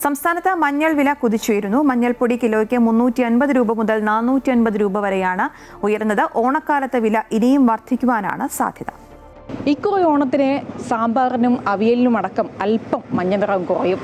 സംസ്ഥാനത്ത് മഞ്ഞൾ വില കുതിച്ചുയരുന്നു. മഞ്ഞൾപ്പൊടി കിലോയ്ക്ക് 350 രൂപ മുതൽ 450 രൂപ വരെയാണ് ഉയർന്നത്. ഓണക്കാലത്തെ വില ഇനിയും വർദ്ധിക്കുവാനാണ് സാധ്യത. ഇക്കുറി ഓണത്തിന് സാമ്പാറിനും അവിയലിനും അടക്കം അല്പം മഞ്ഞനിറം കുറയും.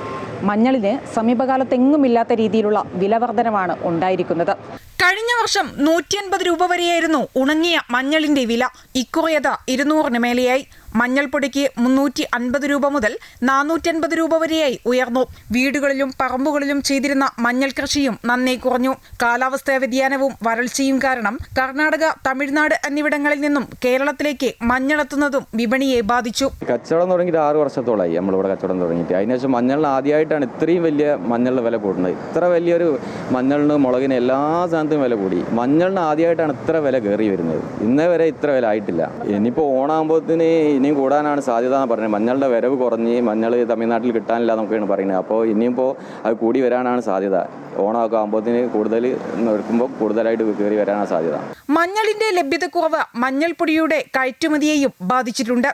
മഞ്ഞളിന് സമീപകാലത്തെങ്ങുമില്ലാത്ത രീതിയിലുള്ള വിലവർധനമാണ് ഉണ്ടായിരിക്കുന്നത്. കഴിഞ്ഞ വർഷം 150 രൂപ വരെയായിരുന്നു ഉണങ്ങിയ മഞ്ഞളിന്റെ വില. ഇക്കുറി അത് 200-ന് മേലെയായി. മഞ്ഞൾപ്പൊടിക്ക് 350 രൂപ മുതൽ 450 രൂപ വരെയായി ഉയർന്നു. വീടുകളിലും പറമ്പുകളിലും ചെയ്തിരുന്ന മഞ്ഞൾ കൃഷിയും നന്നേ കുറഞ്ഞു. കാലാവസ്ഥാ വ്യതിയാനവും വരൾച്ചയും കാരണം കർണാടക, തമിഴ്നാട് എന്നിവിടങ്ങളിൽ നിന്നും കേരളത്തിലേക്ക് മഞ്ഞളെത്തുന്നതും വിപണിയെ ബാധിച്ചു. കച്ചവടം തുടങ്ങിയിട്ട് 6 വർഷത്തോളമായി നമ്മളിവിടെ കച്ചവടം തുടങ്ങിയിട്ട്. അതിനുശേഷം മഞ്ഞളിന് ആദ്യമായിട്ടാണ് ഇത്രയും വലിയ മഞ്ഞളിന് വില കൂടുന്നത്. ഇത്ര വലിയൊരു മഞ്ഞളിന്, മുളകിന് എല്ലാ സാധനത്തിനും വില കൂടി. മഞ്ഞളിന് ആദ്യമായിട്ടാണ് ഇത്ര വില കയറി വരുന്നത്. ഇന്നേ വരെ ഇത്ര വില ആയിട്ടില്ല. ഇനിയിപ്പോൾ ഓണാകുമ്പോഴത്തേന് ഇനിയും കൂടാനാണ് സാധ്യത എന്ന് പറഞ്ഞത്. മഞ്ഞളുടെ വരവ് കുറഞ്ഞ് മഞ്ഞൾ തമിഴ്നാട്ടിൽ കിട്ടാനില്ല എന്നൊക്കെയാണ് പറയുന്നത്. അപ്പോൾ ഇനിയിപ്പോൾ അത് കൂടി വരാനാണ് സാധ്യത. ഓണമൊക്കെ ആകുമ്പോഴത്തേന് കൂടുതൽ എടുക്കുമ്പോൾ കൂടുതലായിട്ട് കയറി വരാനാണ് സാധ്യത. മഞ്ഞളിന്റെ ലഭ്യതക്കുറവ് മഞ്ഞൾപ്പൊടിയുടെ കയറ്റുമതിയെയും ബാധിച്ചിട്ടുണ്ട്.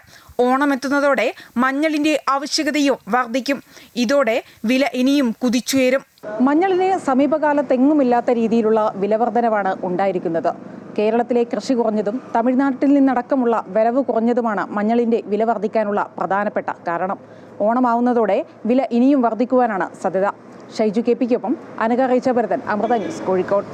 ഓണമെത്തുന്നതോടെ മഞ്ഞളിന്റെ ആവശ്യകതയും വർദ്ധിക്കും. ഇതോടെ വില ഇനിയും കുതിച്ചുയരും. മഞ്ഞളിന് സമീപകാലത്തെങ്ങുമില്ലാത്ത രീതിയിലുള്ള വിലവർധനവാണ് ഉണ്ടായിരിക്കുന്നത്. കേരളത്തിലെ കൃഷി കുറഞ്ഞതും തമിഴ്നാട്ടിൽ നിന്നടക്കമുള്ള വരവ് കുറഞ്ഞതുമാണ് മഞ്ഞളിന്റെ വില വർദ്ധിക്കാനുള്ള പ്രധാനപ്പെട്ട കാരണം. ഓണമാവുന്നതോടെ വില ഇനിയും വർദ്ധിക്കുവാനാണ് സാധ്യത. ഷൈജു KP-ക്കൊപ്പം അനഘ റൈച്ചഭരതൻ, അമൃത ന്യൂസ്, കോഴിക്കോട്.